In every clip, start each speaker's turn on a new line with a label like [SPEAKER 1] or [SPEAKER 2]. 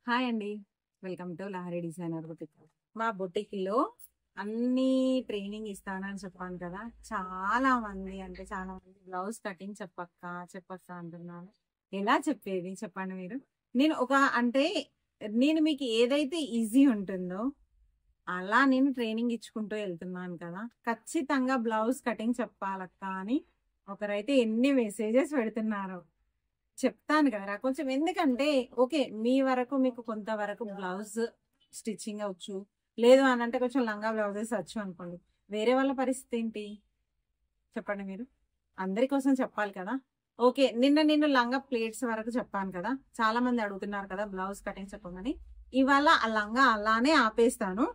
[SPEAKER 1] Hi అండి, welcome to Lahari designer boutique. మా బుటిక్లో అన్ని ట్రైనింగ్ ఇస్తానని చెప్పాను కదా. చాలా మంది బ్లౌజ్ కటింగ్ చెప్పక్క అంటున్నారు. ఎలా చెప్పేది చెప్పండి మీరు. నేను మీకు ఏదైతే ఈజీ ఉంటుందో అలా నేను ట్రైనింగ్ ఇచ్చుకుంటూ వెళ్తున్నాను కదా. ఖచ్చితంగా బ్లౌజ్ కటింగ్ చెప్పాలక్క అని ఒకరైతే ఎన్ని మెసేజెస్ పెడుతున్నారు. చెప్తాను కదరా కొంచెం, ఎందుకంటే ఓకే మీ వరకు మీకు కొంతవరకు బ్లౌజ్ స్టిచ్చింగ్ అవచ్చు, లేదు అని అంటే కొంచెం లంగా బ్లౌజెస్ వచ్చు అనుకోండి. వేరే వాళ్ళ పరిస్థితి ఏంటి చెప్పండి మీరు. అందరి కోసం చెప్పాలి కదా. ఓకే, నేను లంగా ప్లేట్స్ వరకు చెప్పాను కదా. చాలా మంది అడుగుతున్నారు కదా బ్లౌజ్ కటింగ్ చెప్పమని. ఇవాళ ఆ లంగా అలానే ఆపేస్తాను,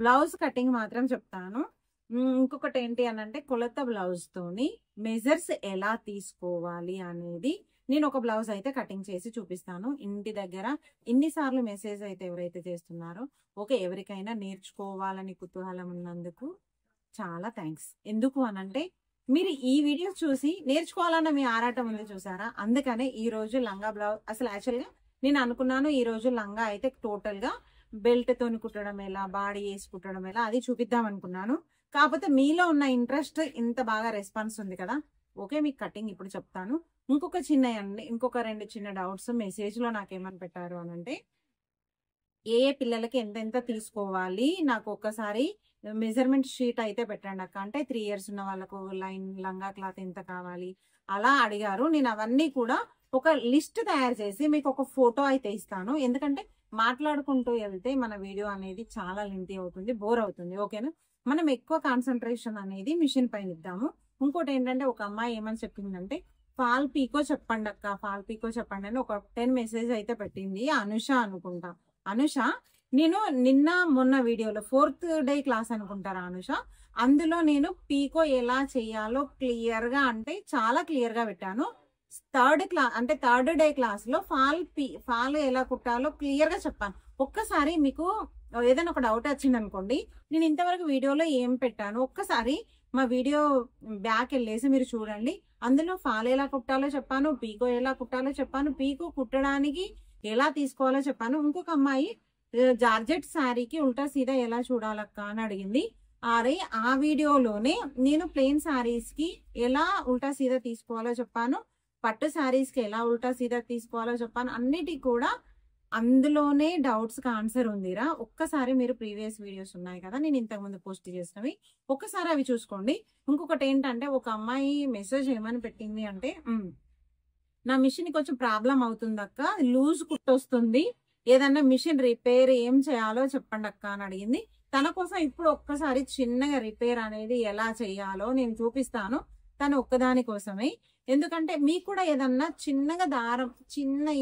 [SPEAKER 1] బ్లౌజ్ కటింగ్ మాత్రం చెప్తాను. ఇంకొకటి ఏంటి అని అంటే కొలత బ్లౌజ్ తోని మెజర్స్ ఎలా తీసుకోవాలి అనేది నేను ఒక బ్లౌజ్ అయితే కటింగ్ చేసి చూపిస్తాను ఇంటి దగ్గర. ఇన్నిసార్లు మెసేజ్ అయితే ఎవరైతే చేస్తున్నారో ఓకే, ఎవరికైనా నేర్చుకోవాలని కుతూహలం ఉన్నందుకు చాలా థ్యాంక్స్. ఎందుకు అనంటే మీరు ఈ వీడియోస్ చూసి నేర్చుకోవాలన్న మీ ఆరాటం ఉంది చూసారా. అందుకనే ఈ రోజు లంగా బ్లౌజ్ అసలు యాక్చువల్గా నేను అనుకున్నాను ఈ రోజు లంగా అయితే టోటల్ గా బెల్ట్ తోని కుట్టడం ఎలా, బాడీ వేసి కుట్టడం ఎలా అది చూపిద్దాం అనుకున్నాను. కాకపోతే మీలో ఉన్న ఇంట్రెస్ట్ ఇంత బాగా రెస్పాన్స్ ఉంది కదా. ఓకే, మీకు కటింగ్ ఇప్పుడు చెప్తాను. ఇంకొక రెండు చిన్న డౌట్స్ మెసేజ్ లో నాకేమని పెట్టారు అని అంటే, ఏ పిల్లలకి ఎంత తీసుకోవాలి నాకు ఒక్కసారి మెజర్మెంట్ షీట్ అయితే పెట్టండి అక్క. అంటే 3 years ఉన్న వాళ్ళకు లైన్ లంగా క్లాత్ ఎంత కావాలి అలా అడిగారు. నేను అవన్నీ కూడా ఒక లిస్ట్ తయారు చేసి మీకు ఒక ఫోటో అయితే ఇస్తాను. ఎందుకంటే మాట్లాడుకుంటూ వెళ్తే మన వీడియో అనేది చాలా లెంతీ అవుతుంది, బోర్ అవుతుంది. ఓకేనా, మనం ఎక్కువ కాన్సన్ట్రేషన్ అనేది మిషన్ పైన ఇద్దాము. ఇంకోటి ఏంటంటే ఒక అమ్మాయి ఏమని చెప్పిందంటే ఫాల్ పీకో చెప్పండి అక్క, ఫాల్ పీకో చెప్పండి అని ఒక 10 మెసేజ్ అయితే పెట్టింది. అనుష అనుకుంటా. అనుష, నేను మొన్న వీడియోలో 4th డే క్లాస్ అనుకుంటారా అనుష, అందులో నేను పీకో ఎలా చేయాలో క్లియర్ గా అంటే చాలా క్లియర్ గా పెట్టాను. థర్డ్ డే క్లాస్ లో ఫాల్ ఎలా కుట్టాలో క్లియర్ గా చెప్పాను. ఒక్కసారి మీకు ఏదైనా ఒక డౌట్ వచ్చింది అనుకోండి, నేను ఇంతవరకు వీడియోలో ఏం పెట్టాను ఒక్కసారి మా వీడియో బ్యాక్ వెళ్ళేసి మీరు చూడండి. అందులో ఫాల్ ఎలా కుట్టాలో చెప్పాను, పీకో ఎలా కుట్టాలో చెప్పాను, పీకో కుట్టడానికి ఎలా తీసుకోవాలో చెప్పాను. ఇంకొక అమ్మాయి జార్జెట్ శారీకి ఉల్టా సీదా ఎలా చూడాలక్క అని అడిగింది. ఆ వీడియోలోనే నేను ప్లెయిన్ శారీస్ కి ఎలా ఉల్టా సీదా తీసుకోవాలో చెప్పాను, పట్టు శారీస్ కి ఎలా ఉల్టా సీదా తీసుకోవాలో చెప్పాను. అన్నిటికీ కూడా అందులోనే డౌట్స్ కి ఆన్సర్ ఉందిరా. ఒక్కసారి మీరు ప్రీవియస్ వీడియోస్ ఉన్నాయి కదా నేను ఇంతకుముందు పోస్ట్ చేసినవి, ఒక్కసారి అవి చూసుకోండి. ఇంకొకటి ఏంటంటే ఒక అమ్మాయి మెసేజ్ ఏమని పెట్టింది అంటే, నా మిషన్ కొంచెం ప్రాబ్లం అవుతుంది అక్క, లూజ్ కుట్టొస్తుంది, ఏదన్నా మిషన్ రిపేర్ ఏం చేయాలో చెప్పండి అక్క అని అడిగింది. తన కోసం ఇప్పుడు ఒక్కసారి చిన్నగా రిపేర్ అనేది ఎలా చేయాలో నేను చూపిస్తాను, తను ఒక్కదాని కోసమే. ఎందుకంటే మీకు కూడా ఏదన్నా చిన్నగా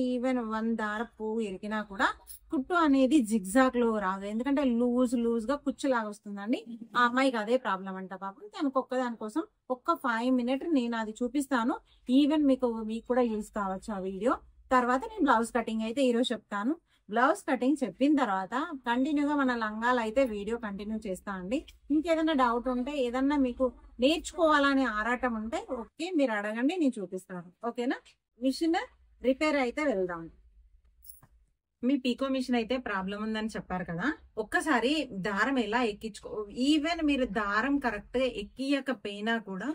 [SPEAKER 1] ఈవెన్ 1 దారం పువ్వు ఇరికినా కూడా కుట్టు అనేది జిగ్జాగ్ లో రాదు, ఎందుకంటే లూజ్ గా కుచ్చులాగా వస్తుందండి. ఆ అమ్మాయికి అదే ప్రాబ్లం అంట పాపం. తనకు దానికోసం ఒక్క 5 minutes నేను అది చూపిస్తాను. ఈవెన్ మీకు కూడా యూజ్ కావచ్చు ఆ వీడియో. తర్వాత నేను బ్లౌజ్ కటింగ్ అయితే ఈరోజు చెప్తాను. బ్లౌజ్ కటింగ్ చెప్పిన తర్వాత కంటిన్యూగా మన లంగాలు అయితే వీడియో కంటిన్యూ చేస్తా అండి. ఇంకేదైనా డౌట్ ఉంటే, ఏదన్నా మీకు నేర్చుకోవాలనే ఆరాటం ఉంటే ఓకే మీరు అడగండి, నేను చూపిస్తాను. ఓకేనా, మిషన్ రిపేర్ అయితే వెళ్దాం. మీ పీకో మిషన్ అయితే ప్రాబ్లం ఉందని చెప్పారు కదా. ఒక్కసారి దారం ఎలా ఈవెన్ మీరు దారం కరెక్ట్ గా ఎక్కియకపోయినా కూడా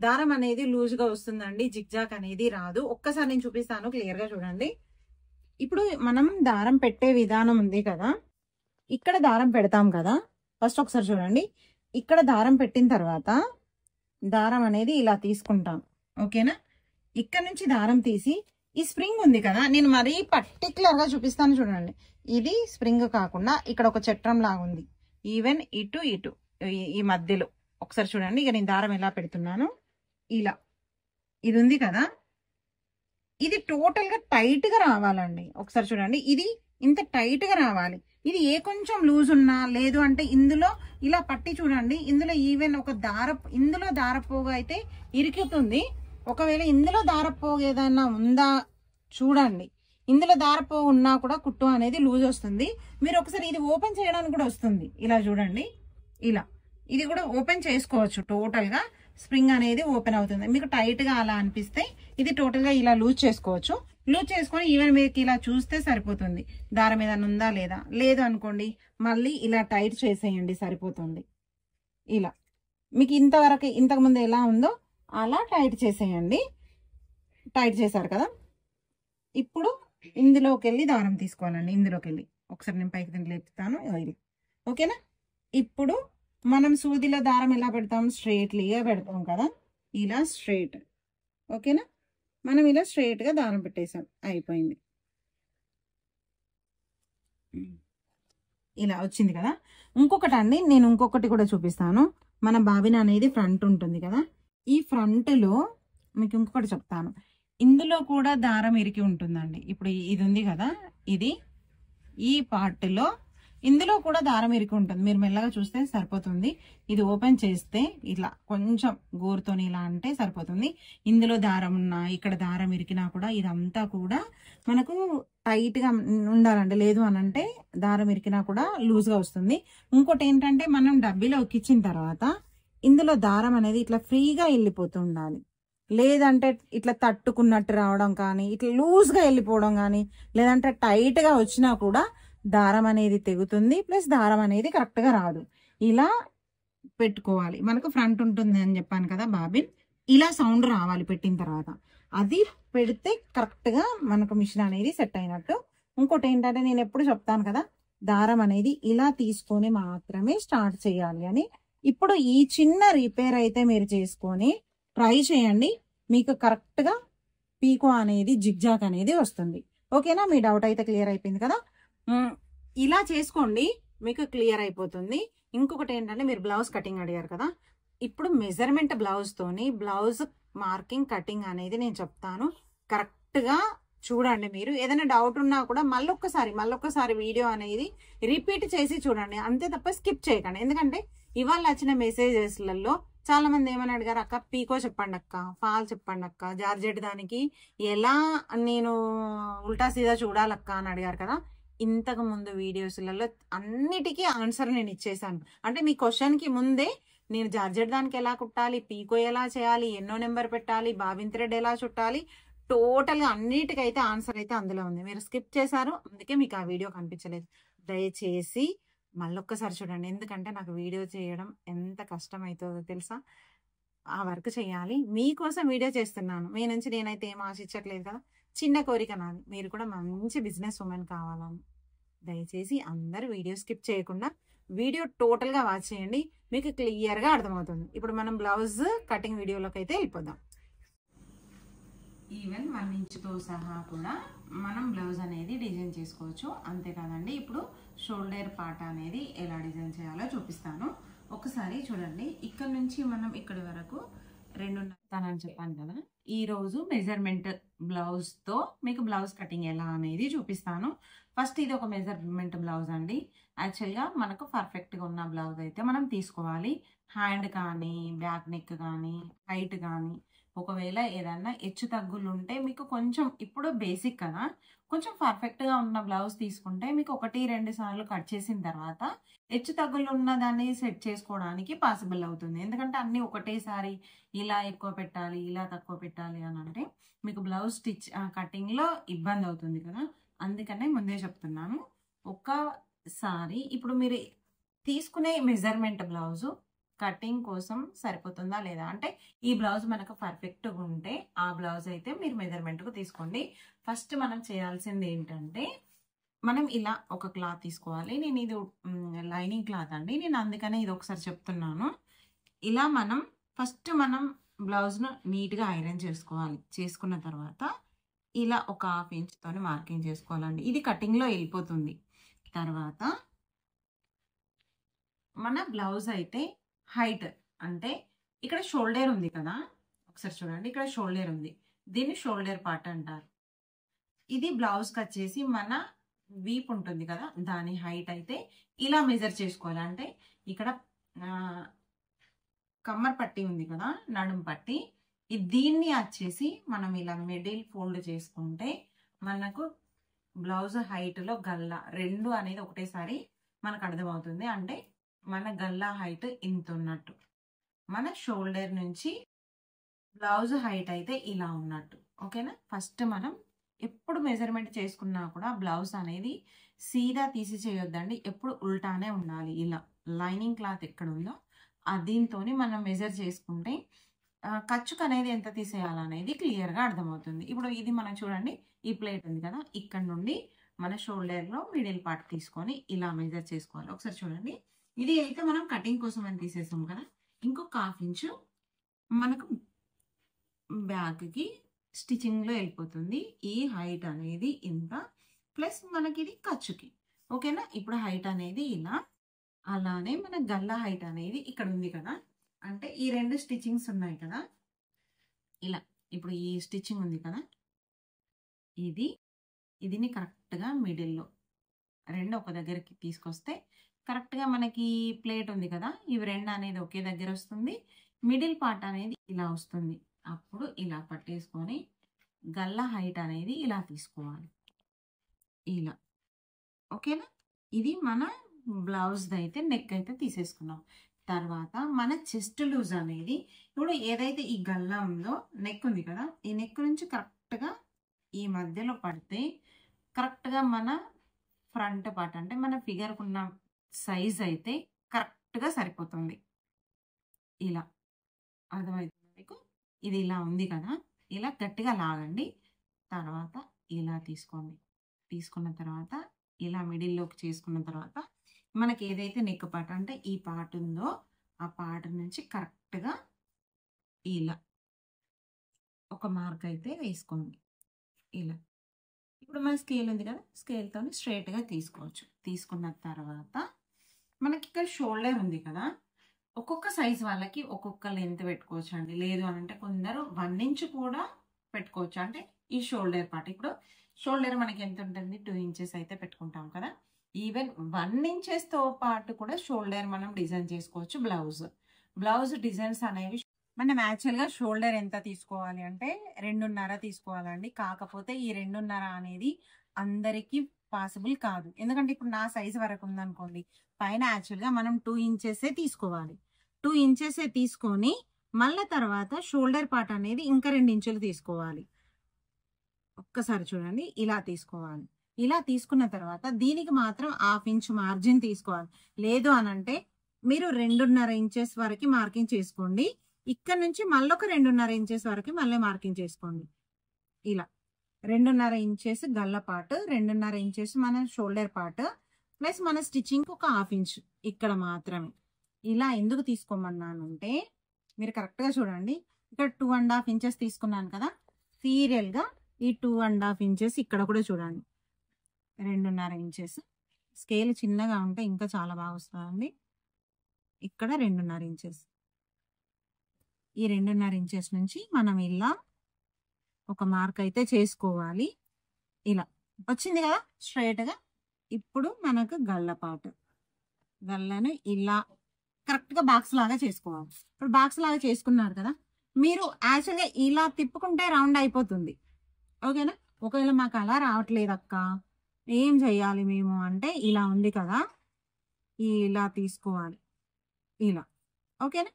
[SPEAKER 1] దారం అనేది లూజ్ గా వస్తుందండి, జిగ్జాగ్ అనేది రాదు. ఒక్కసారి నేను చూపిస్తాను, క్లియర్ గా చూడండి. ఇప్పుడు మనం దారం పెట్టే విధానం ఉంది కదా, ఇక్కడ దారం పెడతాం కదా. ఫస్ట్ ఒకసారి చూడండి, ఇక్కడ దారం పెట్టిన తర్వాత దారం అనేది ఇలా తీసుకుంటాం. ఓకేనా, ఇక్కడ నుంచి దారం తీసి ఈ స్ప్రింగ్ ఉంది కదా, నేను మరీ పర్టికులర్ గా చూపిస్తాను చూడండి. ఇది స్ప్రింగ్ కాకుండా ఇక్కడ ఒక చట్రం లాగా ఉంది, ఈవెన్ ఇటు ఈ మధ్యలో ఒకసారి చూడండి. ఇక నేను దారం ఎలా పెడుతున్నాను, ఇలా ఇది ఉంది కదా, ఇది టోటల్ గా టైట్ గా రావాలండి. ఒకసారి చూడండి, ఇది ఇంత టైట్ గా రావాలి. ఇది ఏ కొంచెం లూజ్ ఉన్నా, లేదు అంటే ఇందులో ఇలా పట్టి చూడండి, ఇందులో ఈవెన్ ఇందులో దారపోగు అయితే ఇరుకుతుంది. ఒకవేళ ఇందులో దారపోగు ఏదైనా ఉందా చూడండి, ఇందులో దారపోగు ఉన్నా కూడా కుట్టు అనేది లూజ్ వస్తుంది. మీరు ఒకసారి ఇది ఓపెన్ చేయడానికి కూడా వస్తుంది, ఇలా చూడండి. ఇలా ఇది కూడా ఓపెన్ చేసుకోవచ్చు టోటల్ గా. స్ప్రింగ్ అనేది ఓపెన్ అవుతుంది. మీకు టైట్ గా అలా అనిపిస్తే ఇది టోటల్ గా ఇలా లూజ్ చేసుకోవచ్చు. లూజ్ చేసుకొని ఈవెన్ మీకు ఇలా చూస్తే సరిపోతుంది. దారం ఏదైనా ఉందా లేదా, లేదు అనుకోండి మళ్ళీ ఇలా టైట్ చేసేయండి, సరిపోతుంది. ఇలా మీకు ఇంతకు ముందు ఎలా ఉందో అలా టైట్ చేసేయండి. టైట్ చేశారు కదా, ఇప్పుడు ఇందులోకి వెళ్ళి దారం తీసుకోవాలండి. ఇందులోకి వెళ్ళి ఒకసారి నేను పైకి లేపుతాను. ఓకేనా? ఇప్పుడు మనం సూదిలో దారం ఎలా పెడతాం, స్ట్రైట్లీగా పెడతాం కదా, ఇలా స్ట్రైట్. ఓకేనా? మనం ఇలా స్ట్రైట్ గా దారం పెట్టేసాం, అయిపోయింది. ఇలా వచ్చింది కదా. ఇంకొకటి అండి, నేను ఇంకొకటి కూడా చూపిస్తాను. మన బాబిన్ అనేది ఫ్రంట్ ఉంటుంది కదా, ఈ ఫ్రంట్ లో మీకు ఇంకొకటి చెప్తాను. ఇందులో కూడా దారం ఇరికి ఉంటుందండి. ఇప్పుడు ఇది ఉంది కదా, ఇది ఈ పార్ట్ లో ఇందులో కూడా దారం ఇరికి ఉంటుంది. మీరు మెల్లగా చూస్తే సరిపోతుంది. ఇది ఓపెన్ చేస్తే ఇట్లా కొంచెం గోరుతోని ఇలా అంటే సరిపోతుంది. ఇందులో దారం ఉన్నా, ఇక్కడ దారం ఇరికినా కూడా ఇదంతా కూడా మనకు టైట్ గా ఉండాలండి. లేదు అని అంటే దారం ఇరికినా కూడా లూజ్ గా వస్తుంది. ఇంకోటి ఏంటంటే మనం డబ్బీలో ఎక్కించిన తర్వాత ఇందులో దారం అనేది ఇట్లా ఫ్రీగా వెళ్ళిపోతూ ఉండాలి. లేదంటే ఇట్లా తట్టుకున్నట్టు రావడం కానీ, ఇట్లా లూజ్ గా వెళ్ళిపోవడం కానీ, లేదంటే టైట్ గా వచ్చినా కూడా దారం అనేది తెగుతుంది. ప్లస్ దారం అనేది కరెక్ట్ గా రాదు. ఇలా పెట్టుకోవాలి. మనకు ఫ్రంట్ ఉంటుంది అని చెప్పాను కదా బాబిన్, ఇలా సౌండ్ రావాలి పెట్టిన తర్వాత. అది పెడితే కరెక్ట్ గా మనకు మిషన్ అనేది సెట్ అయినట్టు. ఇంకోటి ఏంటంటే నేను ఎప్పుడు చెప్తాను కదా, దారం అనేది ఇలా తీసుకొని మాత్రమే స్టార్ట్ చేయాలి అని. ఇప్పుడు ఈ చిన్న రిపేర్ అయితే మీరు చేసుకొని ట్రై చేయండి. మీకు కరెక్ట్ గా పీకో అనేది జిగ్జాగ్ అనేది వస్తుంది. ఓకేనా? మీ డౌట్ అయితే క్లియర్ అయిపోయింది కదా. ఇలా చేసుకోండి, మీకు క్లియర్ అయిపోతుంది. ఇంకొకటి ఏంటంటే మీరు బ్లౌజ్ కటింగ్ అడిగారు కదా, ఇప్పుడు మెజర్మెంట్ బ్లౌజ్ తోని బ్లౌజ్ మార్కింగ్ కటింగ్ అనేది నేను చెప్తాను. కరెక్ట్ గా చూడండి. మీరు ఏదైనా డౌట్ ఉన్నా కూడా మళ్ళొక్కసారి వీడియో అనేది రిపీట్ చేసి చూడండి, అంతే తప్ప స్కిప్ చేయకండి. ఎందుకంటే ఇవాళ వచ్చిన మెసేజెస్లలో చాలా మంది ఏమని అడిగారు, అక్క పీకో చెప్పండి అక్క, ఫాల్ చెప్పండి అక్క, జార్జెట్ దానికి ఎలా నేను ఉల్టా సీదా చూడాలక్క అని అడిగారు కదా. ఇంతకు ముందు వీడియోస్లలో అన్నిటికీ ఆన్సర్ నేను ఇచ్చేసాను. అంటే మీ క్వశ్చన్ కి ముందే నేను జార్జెట్ దానికి ఎలా కుట్టాలి, పీకో ఎలా చేయాలి, ఎన్నో నెంబర్ పెట్టాలి, బాబిన్ థ్రెడ్ ఎలా చుట్టాలి, టోటల్ గా అన్నిటికైతే ఆన్సర్ అయితే అందులో ఉంది. మీరు స్కిప్ చేశారు, అందుకే మీకు ఆ వీడియో కనిపించలేదు. దయచేసి మళ్ళొక్కసారి చూడండి. ఎందుకంటే నాకు వీడియో చేయడం ఎంత కష్టం అవుతుందో తెలుసా. ఆ వర్క్ చేయాలి, మీకోసం వీడియో చేస్తున్నాను. మీ నుంచి నేనైతే ఏం ఆశించట్లేదు కదా. చిన్న కోరిక నాది, మీరు కూడా మంచి బిజినెస్ ఉమెన్ కావాలని. దయచేసి అందరూ వీడియో స్కిప్ చేయకుండా వీడియో టోటల్ గా వాచ్ చేయండి, మీకు క్లియర్ గా అర్థమవుతుంది. ఇప్పుడు మనం బ్లౌజ్ కటింగ్ వీడియోలోకి అయితే వెళ్ళిపోదాం. ఈవెన్ 1 ఇంచుతో సహా కూడా మనం బ్లౌజ్ అనేది డిజైన్ చేసుకోవచ్చు. అంతేకాదండి, ఇప్పుడు షోల్డర్ పార్ట్ అనేది ఎలా డిజైన్ చేయాలో చూపిస్తాను. ఒకసారి చూడండి. ఇక్కడ నుంచి మనం ఇక్కడి వరకు 2.5 అని చెప్పాను కదా. ఈ రోజు మెజర్మెంట్ బ్లౌజ్ తో మీకు బ్లౌజ్ కటింగ్ ఎలా అనేది చూపిస్తాను. ఫస్ట్ ఇది ఒక మెజర్మెంట్ బ్లౌజ్ అండి. యాక్చువల్ గా మనకు పర్ఫెక్ట్ గా ఉన్న బ్లౌజ్ అయితే మనం తీసుకోవాలి. హ్యాండ్ కానీ, బ్యాక్ నెక్ కానీ, హైట్ కానీ, ఒకవేళ ఏదన్నా హెచ్చు తగ్గులు ఉంటే మీకు కొంచెం, ఇప్పుడు బేసిక్ కదా, కొంచెం పర్ఫెక్ట్ గా ఉన్న బ్లౌజ్ తీసుకుంటే మీకు 1-2 సార్లు కట్ చేసిన తర్వాత హెచ్చు తగ్గులు ఉన్న దాన్ని సెట్ చేసుకోవడానికి పాసిబుల్ అవుతుంది. ఎందుకంటే అన్ని ఒకటేసారి ఇలా ఎక్కువ పెట్టాలి, ఇలా తక్కువ పెట్టాలి అని అంటే మీకు బ్లౌజ్ స్టిచ్ కటింగ్ లో ఇబ్బంది అవుతుంది కదా. అందుకనే ముందే చెప్తున్నాను. ఒకసారి ఇప్పుడు మీరు తీసుకునే మెజర్మెంట్ బ్లౌజ్ కటింగ్ కోసం సరిపోతుందా లేదా, అంటే ఈ బ్లౌజ్ మనకు పర్ఫెక్ట్ గా ఉంటే ఆ బ్లౌజ్ అయితే మీరు మెజర్మెంట్ కు తీసుకోండి. ఫస్ట్ మనం చేయాల్సింది ఏంటంటే, మనం ఇలా ఒక క్లాత్ తీసుకోవాలి. నేను ఇది లైనింగ్ క్లాత్ అండి, నేను అందుకనే ఇది ఒకసారి చెప్తున్నాను. ఇలా మనం ఫస్ట్ బ్లౌజ్ ను నీట్ గా ఐరన్ చేసుకోవాలి. చేసుకున్న తర్వాత ఇలా ఒక 1/2 ఇంచ్ తోని మార్కింగ్ చేసుకోవాలండి. ఇది కటింగ్ లో వెళ్ళిపోతుంది. తర్వాత మన బ్లౌజ్ అయితే హైట్, అంటే ఇక్కడ షోల్డర్ ఉంది కదా, ఒకసారి చూడండి. ఇక్కడ షోల్డర్ ఉంది, దీన్ని షోల్డర్ పార్ట్ అంటారు. ఇది బ్లౌజ్ కి వచ్చేసి మన వీప్ ఉంటుంది కదా, దాని హైట్ అయితే ఇలా మెజర్ చేసుకోవాలి. అంటే ఇక్కడ కమ్మర్ పట్టి ఉంది కదా, నడుం పట్టి, దీన్ని వచ్చేసి మనం ఇలా మిడిల్ ఫోల్డ్ చేసుకుంటే మనకు బ్లౌజ్ హైట్ లో గల్లా 2 అనేది ఒకటేసారి మనకు అర్థమవుతుంది. అంటే మన గల్లా హైట్ ఇంత ఉన్నట్టు. మన షోల్డర్ నుంచి బ్లౌజ్ హైట్ అయితే ఇలా ఉన్నట్టు. ఓకేనా? ఫస్ట్ మనం ఎప్పుడు మెజర్మెంట్ చేసుకున్నా కూడా బ్లౌజ్ అనేది సీదా తీసి చేయొద్దండి. ఎప్పుడు ఉల్టానే ఉండాలి. ఇలా లైనింగ్ క్లాత్ ఎక్కడ ఉందో దీంతోని మనం మెజర్ చేసుకుంటే ఖర్చుకు అనేది ఎంత తీసేయాలనేది క్లియర్గా అర్థమవుతుంది. ఇప్పుడు ఇది మనం చూడండి, ఈ ప్లేట్ ఉంది కదా, ఇక్కడ నుండి మన షోల్డర్లో మిడిల్ పార్ట్ తీసుకొని ఇలా మెజర్ చేసుకోవాలి. ఒకసారి చూడండి, ఇది అయితే మనం కటింగ్ కోసం అని తీసేసాం కదా, ఇంకొక 1/2 ఇంచు మనకు బ్యాక్కి స్టిచ్చింగ్లో వెళ్ళిపోతుంది. ఈ హైట్ అనేది ఇంత ప్లస్ మనకి ఇది ఖర్చుకి. ఓకేనా? ఇప్పుడు హైట్ అనేది ఇలా, అలానే మన గల్లా హైట్ అనేది ఇక్కడ ఉంది కదా, అంటే ఈ 2 స్టిచ్చింగ్స్ ఉన్నాయి కదా, ఇలా ఇప్పుడు ఈ స్టిచ్చింగ్ ఉంది కదా, ఇదిని కరెక్ట్గా మిడిల్లో 2 ఒక దగ్గరికి తీసుకొస్తే కరెక్ట్గా మనకి ప్లేట్ ఉంది కదా, ఇవి 2 అనేది ఒకే దగ్గర వస్తుంది. మిడిల్ పార్ట్ అనేది ఇలా వస్తుంది. అప్పుడు ఇలా పట్టేసుకొని గల్లా హైట్ అనేది ఇలా తీసుకోవాలి. ఇలా. ఓకేనా? ఇది మన బ్లౌజ్ది అయితే నెక్ అయితే తీసేసుకున్నాం. తర్వాత మన చెస్ట్ లూజ్ అనేది ఇప్పుడు ఏదైతే ఈ గల్లా ఉందో, నెక్ ఉంది కదా, ఈ నెక్ నుంచి కరెక్ట్గా ఈ మధ్యలో పడితే కరెక్ట్గా మన ఫ్రంట్ పార్ట్ అంటే మన ఫిగర్కు ఉన్న సైజ్ అయితే కరెక్ట్గా సరిపోతుంది. ఇలా అర్థమవుతుంది మీకు? ఇది ఇలా ఉంది కదా, ఇలా గట్టిగా లాగండి. తర్వాత ఇలా తీసుకోండి. తీసుకున్న తర్వాత ఇలా మిడిల్లోకి చేసుకున్న తర్వాత మనకి ఏదైతే నెక్ పార్ట్ అంటే ఈ పార్ట్ ఉందో ఆ పార్ట్ నుంచి కరెక్ట్గా ఇలా ఒక మార్క్ అయితే వేసుకోండి. ఇలా ఇప్పుడు మన స్కేల్ ఉంది కదా, స్కేల్తో స్ట్రైట్గా తీసుకోవచ్చు. తీసుకున్న తర్వాత మనకి ఇక్కడ షోల్డర్ ఉంది కదా, ఒక్కొక్క సైజ్ వాళ్ళకి ఒక్కొక్క లెంత్ పెట్టుకోవచ్చు అండి. లేదు అని అంటే కొందరు 1 ఇంచ్ కూడా పెట్టుకోవచ్చు. అంటే ఈ షోల్డర్ పార్ట్, ఇప్పుడు షోల్డర్ మనకి ఎంత ఉంటుంది, 2 ఇంచెస్ అయితే పెట్టుకుంటాం కదా, ఈవెన్ 1 ఇంచెస్తో పాటు కూడా షోల్డర్ మనం డిజైన్ చేసుకోవచ్చు. బ్లౌజ్ డిజైన్స్ అనేవి మనం యాక్చువల్గా షోల్డర్ ఎంత తీసుకోవాలి అంటే 2.5 తీసుకోవాలండి. కాకపోతే ఈ 2.5 అనేది అందరికీ పాసిబుల్ కాదు. ఎందుకంటే ఇప్పుడు నా సైజు వరకు ఉందనుకోండి, పైన యాక్చువల్గా మనం 2 ఇంచెసే తీసుకోవాలి. 2 ఇంచెసే తీసుకొని మళ్ళీ తర్వాత షోల్డర్ పార్ట్ అనేది ఇంకా 2 ఇంచులు తీసుకోవాలి. ఒక్కసారి చూడండి, ఇలా తీసుకోవాలి. ఇలా తీసుకున్న తర్వాత దీనికి మాత్రం 1/2 ఇంచ్ మార్జిన్ తీసుకోవాలి. లేదు అనంటే మీరు 2.5 ఇంచెస్ వరకు మార్కింగ్ చేసుకోండి. ఇక్కడ నుంచి మళ్ళీ ఒక 2.5 ఇంచెస్ వరకు మళ్ళీ మార్కింగ్ చేసుకోండి. ఇలా 2.5 ఇంచెస్ గల్ల పార్ట్, 2.5 ఇంచెస్ మన షోల్డర్ పార్ట్ ప్లస్ మన స్టిచ్చింగ్ ఒక 1/2 ఇంచ్ ఇక్కడ మాత్రమే. ఇలా ఎందుకు తీసుకోమన్నానంటే మీరు కరెక్ట్గా చూడండి, ఇక్కడ 2.5 ఇంచెస్ తీసుకున్నాను కదా, సీరియల్గా ఈ 2.5 ఇంచెస్ ఇక్కడ కూడా చూడండి, 2.5 ఇంచెస్. స్కేల్ చిన్నగా ఉంటే ఇంకా చాలా బాగా వస్తుందండి. ఇక్కడ 2.5 ఇంచెస్. ఈ 2.5 ఇంచెస్ నుంచి మనం ఇలా ఒక మార్క్ అయితే చేసుకోవాలి. ఇలా వచ్చింది కదా స్ట్రైట్గా. ఇప్పుడు మనకు గల్లపాటు, గల్లను ఇలా కరెక్ట్గా బాక్స్ లాగా చేసుకోవాలి. ఇప్పుడు బాక్స్ లాగా చేసుకున్నారు కదా, మీరు యాక్చువల్గా ఇలా తిప్పుకుంటే రౌండ్ అయిపోతుంది. ఓకేనా? ఒకవేళ మాకు అలా రావట్లేదు అక్క, ఏం చెయ్యాలి మేము అంటే ఇలా ఉంది కదా, ఇలా తీసుకోవాలి. ఇలా. ఓకేనా?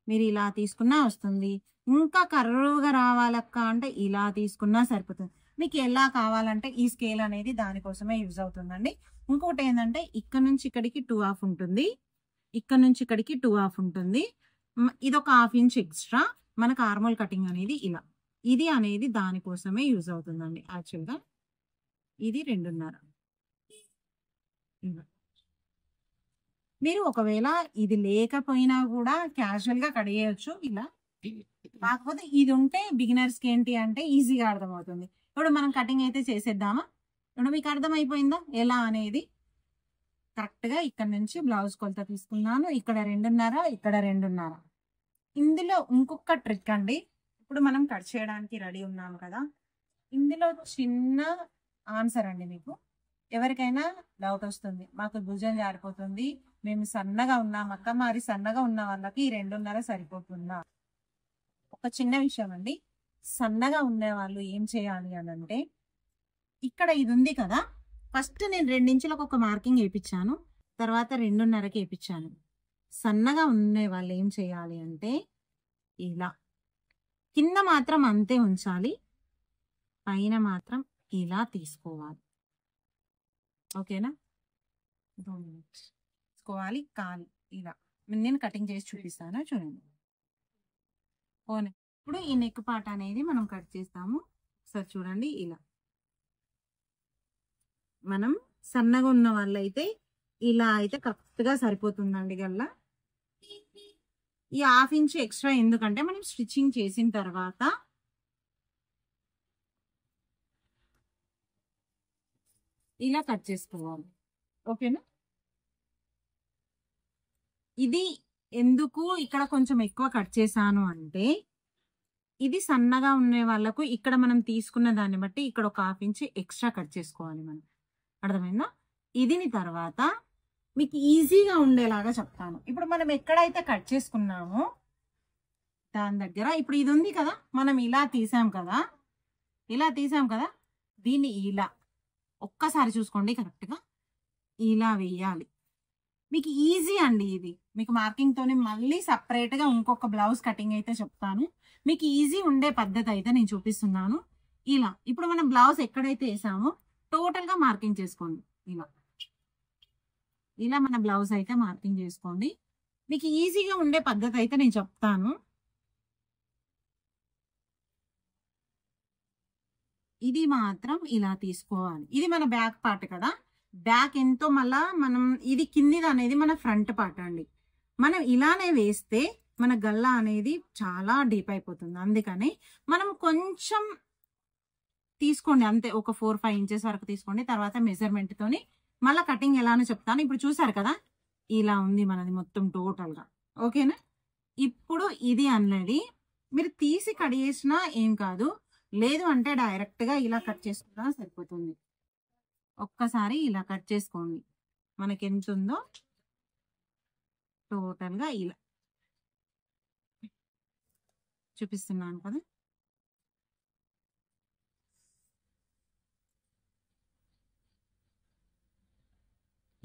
[SPEAKER 1] మీరు ఇలా తీసుకున్నా వస్తుంది. ఇంకా కర్రుగా రావాలక్క అంటే ఇలా తీసుకున్నా సరిపోతుంది. మీకు ఎలా కావాలంటే ఈ స్కేల్ అనేది దానికోసమే యూజ్ అవుతుందండి. ఇంకోటి ఏంటంటే ఇక్కడ నుంచి ఇక్కడికి 2.5 ఉంటుంది, ఇక్కడ నుంచి ఇక్కడికి 2.5 ఉంటుంది. ఇది ఒక 1/2 ఇంచ్ ఎక్స్ట్రా. మనకు ఆర్మోల్ కటింగ్ అనేది ఇలా, ఇది అనేది దానికోసమే యూజ్ అవుతుందండి. యాక్చువల్గా ఇది 2.5. మీరు ఒకవేళ ఇది లేకపోయినా కూడా క్యాజువల్ గా కడిగేయచ్చు ఇలా. కాకపోతే ఇది ఉంటే బిగినర్స్ కి ఏంటి అంటే ఈజీగా అర్థమవుతుంది. ఇప్పుడు మనం కటింగ్ అయితే చేసేద్దామా? ఇప్పుడు మీకు అర్థమైపోయిందా ఎలా అనేది? కరెక్ట్ గా ఇక్కడ నుంచి బ్లౌజ్ కొలత తీసుకున్నాను. ఇక్కడ 2.5, ఇక్కడ 2.5. ఇందులో ఇంకొక ట్రిక్ అండి. ఇప్పుడు మనం కట్ చేయడానికి రెడీ ఉన్నాము కదా, ఇందులో చిన్న ఆన్సర్ అండి. మీకు ఎవరికైనా డౌట్ వస్తుంది, మాకు భుజం జారిపోతుంది, మేము సన్నగా ఉన్నామక్క, మరి సన్నగా ఉన్న వాళ్ళకి 2.5 సరిపోతుందా? ఒక చిన్న విషయం అండి, సన్నగా ఉండే వాళ్ళు ఏం చేయాలి అని అంటే, ఇక్కడ ఇది ఉంది కదా, ఫస్ట్ నేను 2 ఇంచులకు ఒక మార్కింగ్ వేయించాను, తర్వాత 2.5కి వేయించాను. సన్నగా ఉండే వాళ్ళు ఏం చేయాలి అంటే ఇలా కింద మాత్రం అంతే ఉంచాలి, పైన మాత్రం ఇలా తీసుకోవాలి. ఓకేనా? తీసుకోవాలి కాలి ఇలా. నేను కటింగ్ చేసి చూపిస్తాను చూడండి. ఓనే ఇప్పుడు ఈ నెక్ పార్ట్ అనేది మనం కట్ చేస్తాము. ఒకసారి చూడండి ఇలా. మనం సన్నగా ఉన్న వాళ్ళైతే ఇలా అయితే కరెక్ట్గా సరిపోతుందండి గల్లా. ఈ 1/2 ఇంచ్ ఎక్స్ట్రా ఎందుకంటే మనం స్టిచ్చింగ్ చేసిన తర్వాత ఇలా కట్ చేసుకోవాలి. ఓకేనా? ఇది ఎందుకు ఇక్కడ కొంచెం ఎక్కువ కట్ చేశాను అంటే ఇది సన్నగా ఉండే వాళ్ళకు ఇక్కడ మనం తీసుకున్న దాన్ని బట్టి ఇక్కడ ఒక 1/2 ఇంచ్ ఎక్స్ట్రా కట్ చేసుకోవాలి మనం. అర్థమైందా? ఇదిని తర్వాత మీకు ఈజీగా ఉండేలాగా చెప్తాను. ఇప్పుడు మనం ఎక్కడైతే కట్ చేసుకున్నామో దాని దగ్గర ఇప్పుడు ఇది ఉంది కదా, మనం ఇలా తీసాం కదా, దీన్ని ఇలా ఒక్కసారి చూసుకోండి కరెక్ట్గా ఇలా వేయాలి. మీకు ఈజీ అండి ఇది. మీకు మార్కింగ్ తోని మళ్ళీ సపరేట్ గా ఇంకొక బ్లౌజ్ కటింగ్ అయితే చెప్తాను. మీకు ఈజీ ఉండే పద్ధతి అయితే నేను చూపిస్తున్నాను. ఇలా ఇప్పుడు మనం బ్లౌజ్ ఎక్కడైతే వేసామో టోటల్ గా మార్కింగ్ చేసుకోండి. ఇలా మన బ్లౌజ్ అయితే మార్కింగ్ చేసుకోండి. మీకు ఈజీగా ఉండే పద్ధతి అయితే నేను చెప్తాను. ఇది మాత్రం ఇలా తీసుకోవాలి. ఇది మన బ్యాక్ పార్ట్ కదా, బ్యాక్ ఎంతో మళ్ళా మనం ఇది కిందిది అనేది మన ఫ్రంట్ పార్ట్ అండి. మనం ఇలానే వేస్తే మన గల్లా అనేది చాలా డీప్ అయిపోతుంది. అందుకని మనం కొంచెం తీసుకోండి అంతే, ఒక 4-5 ఇంచెస్ వరకు తీసుకోండి. తర్వాత మెజర్మెంట్ తోని మళ్ళీ కటింగ్ ఎలానో చెప్తాను. ఇప్పుడు చూసారు కదా ఇలా ఉంది మనది మొత్తం టోటల్ గా. ఓకేనా? ఇప్పుడు ఇది అన్నది మీరు తీసి కట్ చేసినా ఏం కాదు, లేదు అంటే డైరెక్ట్ గా ఇలా కట్ చేసుకున్నా సరిపోతుంది. ఒక్కసారి ఇలా కట్ చేసుకోండి. మనకి ఎంత ఉందో టోటల్ గా ఇలా చూపిస్తున్నాను కదా.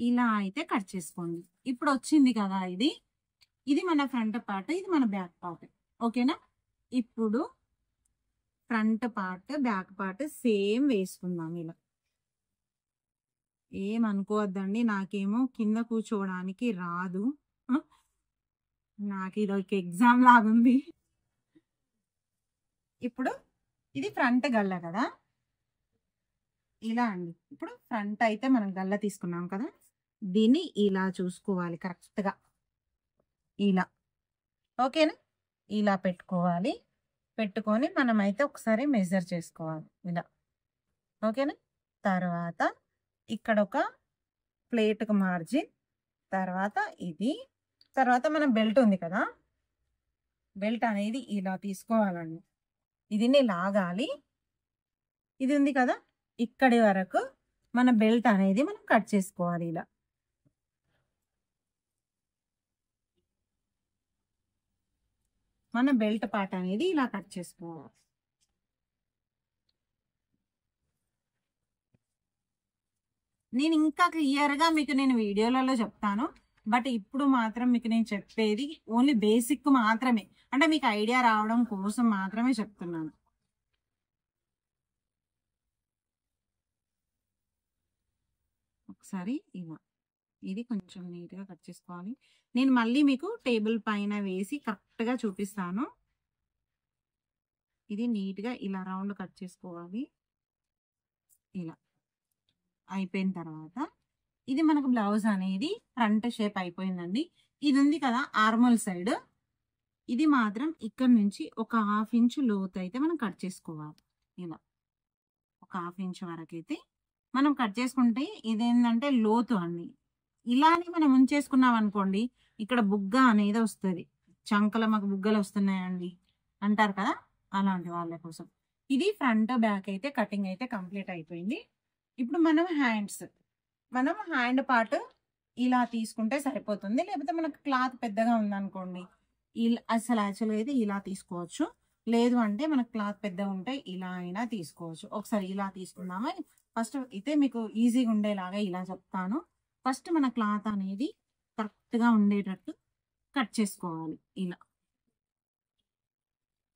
[SPEAKER 1] ఇలా అయితే కట్ చేసుకోండి. ఇప్పుడు వచ్చింది కదా ఇది మన ఫ్రంట్ పార్ట్, ఇది మన బ్యాక్ పార్ట్. ఓకేనా? ఇప్పుడు front part back part same వేసుకుందాం ఇలా. ఏమనుకోవద్దండి, నాకేమో కింద కూర్చోవడానికి రాదు. నాకు ఇది ఒక ఎగ్జామ్ లాగుంది. ఇప్పుడు ఇది ఫ్రంట్ గల్ల కదా, ఇలా అండి. ఇప్పుడు ఫ్రంట్ అయితే మనం గల్ల తీసుకున్నాం కదా, దీన్ని ఇలా చూసుకోవాలి కరెక్ట్గా ఇలా. ఓకేనా? ఇలా పెట్టుకోవాలి. పెట్టుకొని మనమైతే ఒకసారి మెజర్ చేసుకోవాలి ఇలా. ఓకేనా? తర్వాత ఇక్కడ ఒక ప్లేట్కి మార్జిన్, తర్వాత ఇది, తర్వాత మన బెల్ట్ ఉంది కదా, బెల్ట్ అనేది ఇలా తీసుకోవాలండి. ఇదిని లాగాలి. ఇది ఉంది కదా, ఇక్కడి వరకు మన బెల్ట్ అనేది మనం కట్ చేసుకోవాలి ఇలా. మన బెల్ట్ పార్ట్ అనేది ఇలా కట్ చేసుకోవాలి. నేను ఇంకా క్లియర్గా మీకు నేను వీడియోలలో చెప్తాను, బట్ ఇప్పుడు మాత్రం మీకు నేను చెప్పేది ఓన్లీ బేసిక్ మాత్రమే, అంటే మీకు ఐడియా రావడం కోసం మాత్రమే చెప్తున్నాను. ఒకసారి ఇలా ఇది కొంచెం నీట్గా కట్ చేసుకోవాలి. నేను మళ్ళీ మీకు టేబుల్ పైన వేసి కరెక్ట్గా చూపిస్తాను. ఇది నీట్గా ఇలా రౌండ్ కట్ చేసుకోవాలి. ఇలా అయిపోయిన తర్వాత ఇది మనకు బ్లౌజ్ అనేది ఫ్రంట్ షేప్ అయిపోయిందండి. ఇది ఉంది కదా ఆర్మోల్ సైడ్, ఇది మాత్రం ఇక్కడ నుంచి ఒక 1/2 ఇంచ్ లోతు అయితే మనం కట్ చేసుకోవాలి. ఇలా ఒక 1/2 ఇంచ్ వరకు అయితే మనం కట్ చేసుకుంటే ఇదేంటంటే లోతు అండి. ఇలానే మనం ఉంచేసుకున్నాం అనుకోండి, ఇక్కడ బుగ్గ అనేది వస్తుంది. చంకల మాకు బుగ్గలు వస్తున్నాయండి అంటారు కదా, అలాంటి వాళ్ళ కోసం. ఇది ఫ్రంట్ బ్యాక్ అయితే కటింగ్ అయితే కంప్లీట్ అయిపోయింది. ఇప్పుడు మనం హ్యాండ్ పార్ట్ ఇలా తీసుకుంటే సరిపోతుంది. లేకపోతే మనకు క్లాత్ పెద్దగా ఉందనుకోండి, ఇలా అసలు యాక్చువల్గా అయితే ఇలా తీసుకోవచ్చు. లేదు అంటే మనకు క్లాత్ పెద్దగా ఉంటే ఇలా అయినా తీసుకోవచ్చు. ఒకసారి ఇలా తీసుకుందామా. ఫస్ట్ అయితే మీకు ఈజీగా ఉండేలాగా ఇలా చెప్తాను. ఫస్ట్ మన క్లాత్ అనేది కరెక్ట్గా ఉండేటట్టు కట్ చేసుకోవాలి.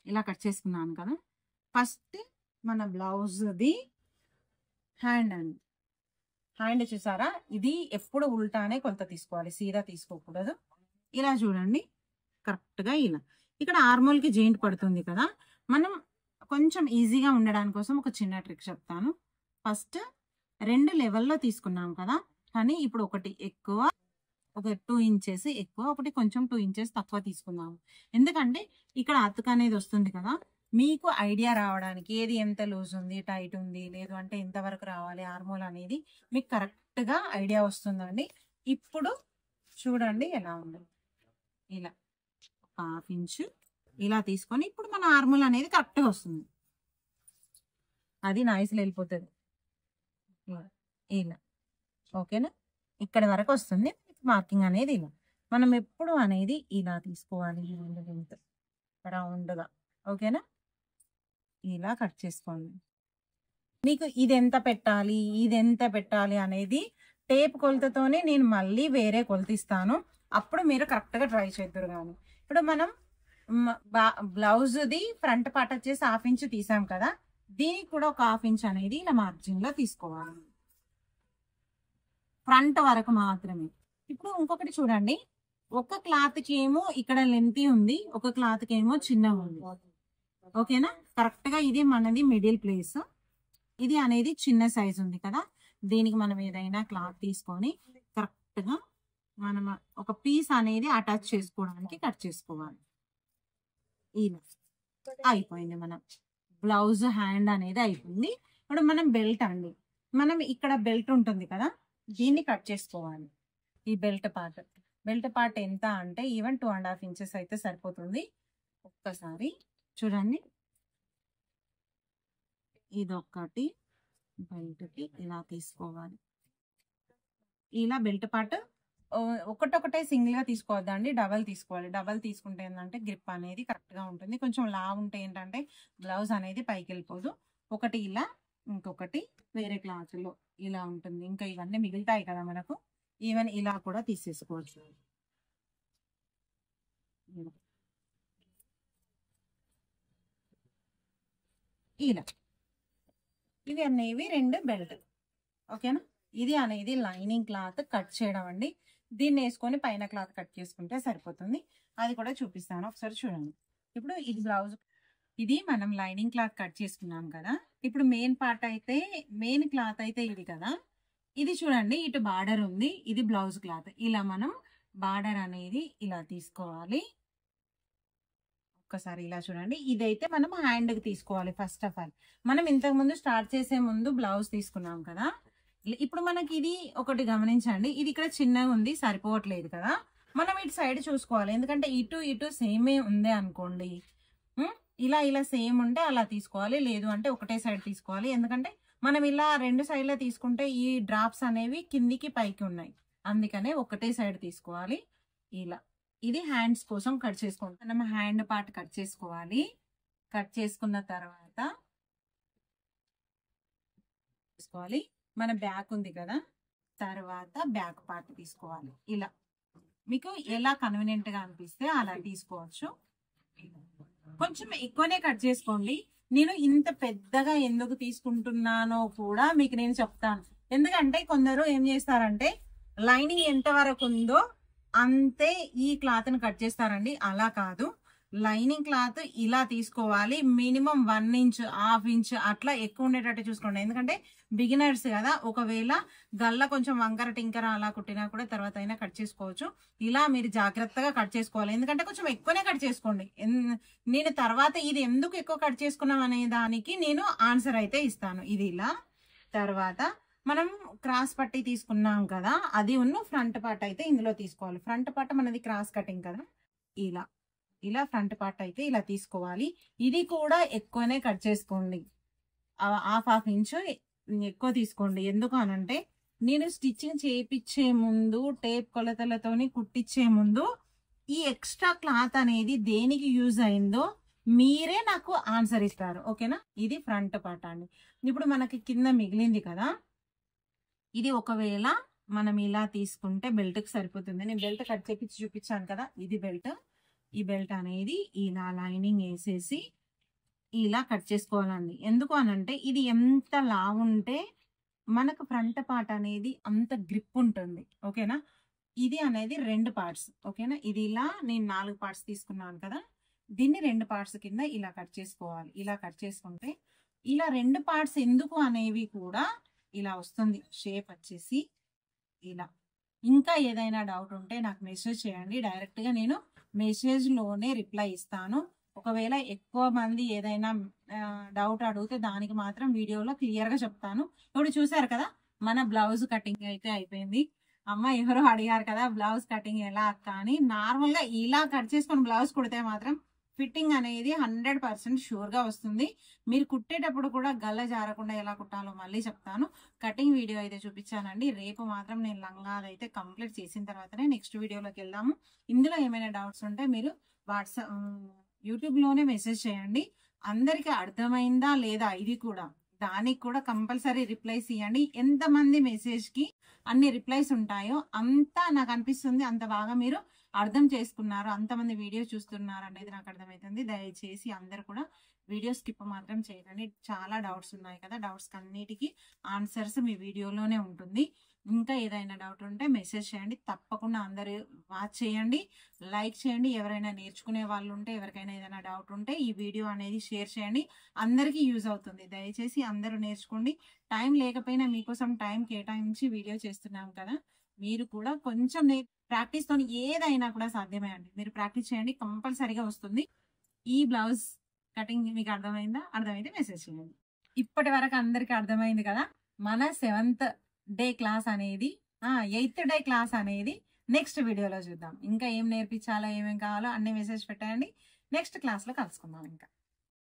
[SPEAKER 1] ఇలా కట్ చేసుకున్నాను కదా. ఫస్ట్ మన బ్లౌజ్ది హ్యాండ్ చూసారా, ఇది ఎప్పుడు ఉల్టానే కొలత తీసుకోవాలి, సీదా తీసుకోకూడదు. ఇలా చూడండి కరెక్ట్గా ఇలా. ఇక్కడ ఆర్మోల్కి జాయింట్ పడుతుంది కదా, మనం కొంచెం ఈజీగా ఉండడానికి కోసం ఒక చిన్న ట్రిక్ చెప్తాను. ఫస్ట్ 2 లెవెల్లో తీసుకున్నాం కదా, కానీ ఇప్పుడు ఒకటి ఎక్కువ, ఒక 2 ఇంచెస్ ఎక్కువ, ఒకటి కొంచెం 2 ఇంచెస్ తక్కువ తీసుకున్నాము. ఎందుకంటే ఇక్కడ అతుకు అనేది వస్తుంది కదా, మీకు ఐడియా రావడానికి ఏది ఎంత లూజ్ ఉంది, టైట్ ఉంది, లేదు అంటే ఎంతవరకు రావాలి ఆర్మోల్ అనేది మీకు కరెక్ట్గా ఐడియా వస్తుందండి. ఇప్పుడు చూడండి ఎలా ఉంది. ఇలా 1/2 ఇంచు ఇలా తీసుకొని ఇప్పుడు మన ఆర్మోల్ అనేది కరెక్ట్గా వస్తుంది. అది నాయిస్లో వెళ్ళిపోతుంది. ఇలా ఓకేనా, ఇక్కడ వరకు వస్తుంది మార్కింగ్ అనేది. ఇలా మనం ఎప్పుడు అనేది ఇలా తీసుకోవాలి, రౌండ్గా. ఓకేనా, ఇలా కట్ చేసుకోండి. మీకు ఇది ఎంత పెట్టాలి అనేది టేప్ కొలతతోనే నేను మళ్ళీ వేరే కొలతిస్తాను, అప్పుడు మీరు కరెక్ట్గా ట్రై చేద్దరు. కానీ ఇప్పుడు మనం బ్లౌజ్ది ఫ్రంట్ పార్ట్ వచ్చేసి 1/2 ఇంచు తీసాం కదా, దీనికి కూడా ఒక 1/2 ఇంచ్ అనేది ఇలా మార్జిన్లో తీసుకోవాలి, ఫ్రంట్ వరకు మాత్రమే. ఇప్పుడు ఇంకొకటి చూడండి, ఒక క్లాత్కి ఏమో ఇక్కడ లెంతీ ఉంది, ఒక క్లాత్కి ఏమో చిన్నగా ఉంది. ఓకేనా, కరెక్ట్గా ఇది మనది మిడిల్ ప్లేస్, ఇది అనేది చిన్న సైజ్ ఉంది కదా, దీనికి మనం ఏదైనా క్లాత్ తీసుకొని కరెక్ట్గా మనం ఒక పీస్ అనేది అటాచ్ చేసుకోవడానికి కట్ చేసుకోవాలి. ఇలా అయిపోయింది, మన బ్లౌజ్ హ్యాండ్ అనేది అయిపోయింది. ఇప్పుడు మనం బెల్ట్ అండి, మనం ఇక్కడ బెల్ట్ ఉంటుంది కదా, దీన్ని కట్ చేసుకోవాలి. ఈ బెల్ట్ పార్ట్ ఎంత అంటే ఈవెన్ 2.5 ఇంచెస్ అయితే సరిపోతుంది. ఒక్కసారి చూడండి, ఇదొక్కటి బెల్ట్కి ఇలా తీసుకోవాలి. ఇలా బెల్ట్ పార్ట్ ఒకటొకటే సింగిల్గా తీసుకోవద్దండి, డబల్ తీసుకోవాలి. డబల్ తీసుకుంటే ఏంటంటే గ్రిప్ అనేది కరెక్ట్గా ఉంటుంది. కొంచెం లావు ఉంటే ఏంటంటే బ్లౌజ్ అనేది పైకి వెళ్ళిపోదు. ఒకటి ఇలా, ఇంకొకటి వేరే క్లాత్లో ఇలా ఉంటుంది. ఇంకా ఇవన్నీ మిగులుతాయి కదా మనకు, ఈవెన్ ఇలా కూడా తీసేసుకోవచ్చు. ఇలా ఇవి అనేవి 2 బెల్ట్. ఓకేనా, ఇది అనేది లైనింగ్ క్లాత్ కట్ చేయడం అండి. దీన్ని వేసుకొని పైన క్లాత్ కట్ చేసుకుంటే సరిపోతుంది. అది కూడా చూపిస్తాను, ఒకసారి చూడండి. ఇప్పుడు ఇది బ్లౌజ్, ఇది మనం లైనింగ్ క్లాత్ కట్ చేసుకున్నాం కదా. ఇప్పుడు మెయిన్ క్లాత్ అయితే ఇది కదా, ఇది చూడండి ఇటు బార్డర్ ఉంది, ఇది బ్లౌజ్ క్లాత్. ఇలా మనం బార్డర్ అనేది ఇలా తీసుకోవాలి. ఒక్కసారి ఇలా చూడండి, ఇదైతే మనం హ్యాండ్కి తీసుకోవాలి. ఫస్ట్ ఆఫ్ ఆల్ మనం ఇంతకు ముందు స్టార్ట్ చేసే ముందు బ్లౌజ్ తీసుకున్నాం కదా, ఇప్పుడు మనకి ఇది ఒకటి గమనించండి, ఇది ఇక్కడ చిన్నగా ఉంది, సరిపోవట్లేదు కదా, మనం ఇటు సైడ్ చూసుకోవాలి. ఎందుకంటే ఇటు సేమే ఉంది అనుకోండి, ఇలా సేమ్ ఉంటే అలా తీసుకోవాలి, లేదు అంటే ఒకటే సైడ్ తీసుకోవాలి. ఎందుకంటే మనం ఇలా 2 సైడ్లో తీసుకుంటే ఈ డ్రాప్స్ అనేవి కిందికి పైకి ఉన్నాయి, అందుకనే ఒకటే సైడ్ తీసుకోవాలి. ఇలా ఇది హ్యాండ్స్ కోసం కట్ చేసుకోవాలి. మనం హ్యాండ్ పార్ట్ కట్ చేసుకోవాలి. కట్ చేసుకున్న తర్వాత తీసుకోవాలి, మన బ్యాక్ ఉంది కదా, తర్వాత బ్యాక్ పార్ట్ తీసుకోవాలి. ఇలా మీకు ఎలా కన్వీనియంట్ గా అనిపిస్తే అలా తీసుకోవచ్చు. కొంచెం ఎక్కువనే కట్ చేసుకోండి. నేను ఇంత పెద్దగా ఎందుకు తీసుకుంటున్నానో కూడా మీకు నేను చెప్తాను. ఎందుకంటే కొందరు ఏం చేస్తారంటే లైనింగ్ ఎంత వరకు ఉందో అంతే ఈ క్లాత్ ని కట్ చేస్తారండి. అలా కాదు, లైనింగ్ క్లాత్ ఇలా తీసుకోవాలి. మినిమం 1 ఇంచ్ 1/2 ఇంచ్ అట్లా ఎక్కువ ఉండేటట్టు చూసుకోండి. ఎందుకంటే బిగినర్స్ కదా, ఒకవేళ గల్ల కొంచెం వంకర టింకర అలా కుట్టినా కూడా తర్వాత అయినా కట్ చేసుకోవచ్చు. ఇలా మీరు జాగ్రత్తగా కట్ చేసుకోవాలి. ఎందుకంటే కొంచెం ఎక్కువనే కట్ చేసుకోండి. నేను తర్వాత ఇది ఎందుకు ఎక్కువ కట్ చేసుకున్నాం అనే దానికి నేను ఆన్సర్ అయితే ఇస్తాను. ఇది ఇలా తర్వాత మనం క్రాస్ పట్టి తీసుకున్నాం కదా, అది ఫ్రంట్ పార్ట్ అయితే ఇందులో తీసుకోవాలి. ఫ్రంట్ పార్ట్ మనది క్రాస్ కటింగ్ కదా, ఇలా ఫ్రంట్ పార్ట్ అయితే ఇలా తీసుకోవాలి. ఇది కూడా ఎక్కువనే కట్ చేసుకోండి, 1/2 ఇంచ్ ఎక్కువ తీసుకోండి. ఎందుకు అనంటే నేను స్టిచ్చింగ్ చేయించే ముందు టేప్ కొలతలతోని కుట్టించే ముందు ఈ ఎక్స్ట్రా క్లాత్ అనేది దేనికి యూజ్ అయిందో మీరే నాకు ఆన్సర్ ఇస్తారు. ఓకేనా, ఇది ఫ్రంట్ పార్ట్ అండి. ఇప్పుడు మనకి కింద మిగిలింది కదా, ఇది ఒకవేళ మనం ఇలా తీసుకుంటే బెల్ట్కి సరిపోతుంది. నేను బెల్ట్ కట్ చేపించి చూపించాను కదా, ఇది బెల్ట్. ఈ బెల్ట్ అనేది ఇలా లైనింగ్ వేసేసి ఇలా కట్ చేసుకోవాలండి. ఎందుకు అనంటే ఇది ఎంత లావుంటే మనకు ఫ్రంట్ పార్ట్ అనేది అంత గ్రిప్ ఉంటుంది. ఓకేనా? ఇది అనేది 2 పార్ట్స్. ఓకేనా? ఇది ఇలా నేను 4 పార్ట్స్ తీసుకున్నాను కదా, దీన్ని 2 పార్ట్స్ కింద ఇలా కట్ చేసుకోవాలి. ఇలా కట్ చేసుకుంటే ఇలా 2 పార్ట్స్ ఎందుకు అనేవి కూడా ఇలా వస్తుంది షేప్ వచ్చేసి ఇలా. ఇంకా ఏదైనా డౌట్ ఉంటే నాకు మెసేజ్ చేయండి, డైరెక్ట్గా నేను మెసేజ్లోనే రిప్లై ఇస్తాను. ఒకవేళ ఎక్కువ మంది ఏదైనా డౌట్ అడిగితే దానికి మాత్రం వీడియోలో క్లియర్గా చెప్తాను. ఇప్పుడు చూసారు కదా, మన బ్లౌజ్ కటింగ్ అయితే అయిపోయింది. అమ్మ ఎవరో అడిగారు కదా బ్లౌజ్ కటింగ్ ఎలా అక్క అని. నార్మల్గా ఇలా కట్ చేసుకొని బ్లౌజ్ కుడితే మాత్రం ఫిట్టింగ్ అనేది 100% షూర్గా వస్తుంది. మీరు కుట్టేటప్పుడు కూడా గల్ల జారకుండా ఎలా కుట్టాలో మళ్ళీ చెప్తాను. కటింగ్ వీడియో అయితే చూపించానండి. రేపు మాత్రం నేను లంగా అయితే కంప్లీట్ చేసిన తర్వాతనే నెక్స్ట్ వీడియోలోకి వెళ్దాము. ఇందులో ఏమైనా డౌట్స్ ఉంటే మీరు వాట్సాప్ యూట్యూబ్లోనే మెసేజ్ చేయండి. అందరికీ అర్థమైందా లేదా ఇది కూడా, దానికి కూడా కంపల్సరీ రిప్లైస్ ఇవ్వండి. ఎంతమంది మెసేజ్కి అన్ని రిప్లైస్ ఉంటాయో అంతా నాకు అనిపిస్తుంది అంత బాగా మీరు అర్థం చేసుకున్నారు, అంతమంది వీడియో చూస్తున్నారు అనేది నాకు అర్థమవుతుంది. దయచేసి అందరు కూడా వీడియో స్కిప్ మాత్రం చేయకండి. చాలా డౌట్స్ ఉన్నాయి కదా, డౌట్స్కి అన్నిటికీ ఆన్సర్స్ మీ వీడియోలోనే ఉంటుంది. ఇంకా ఏదైనా డౌట్ ఉంటే మెసేజ్ చేయండి. తప్పకుండా అందరూ వాచ్ చేయండి, లైక్ చేయండి. ఎవరైనా నేర్చుకునే వాళ్ళు ఉంటే, ఎవరికైనా ఏదైనా డౌట్ ఉంటే ఈ వీడియో అనేది షేర్ చేయండి. అందరికీ యూజ్ అవుతుంది. దయచేసి అందరూ నేర్చుకోండి. టైం లేకపోయినా మీకోసం టైం కేటాయించి వీడియో చేస్తున్నాం కదా, మీరు కూడా కొంచెం ప్రాక్టీస్తో ఏదైనా కూడా సాధ్యమే అండి. మీరు ప్రాక్టీస్ చేయండి, కంపల్సరీగా వస్తుంది. ఈ బ్లౌజ్ కటింగ్ మీకు అర్థమైందా? అర్థమైతే మెసేజ్ చేయండి. ఇప్పటి వరకు అందరికీ అర్థమైంది కదా. మన 7th డే క్లాస్ అనేది 8th డే క్లాస్ అనేది నెక్స్ట్ వీడియోలో చూద్దాం. ఇంకా ఏం నేర్పించాలో ఏమేం కావాలో అన్ని మెసేజ్ పెట్టండి. నెక్స్ట్ క్లాస్లో కలుసుకుందాం ఇంకా.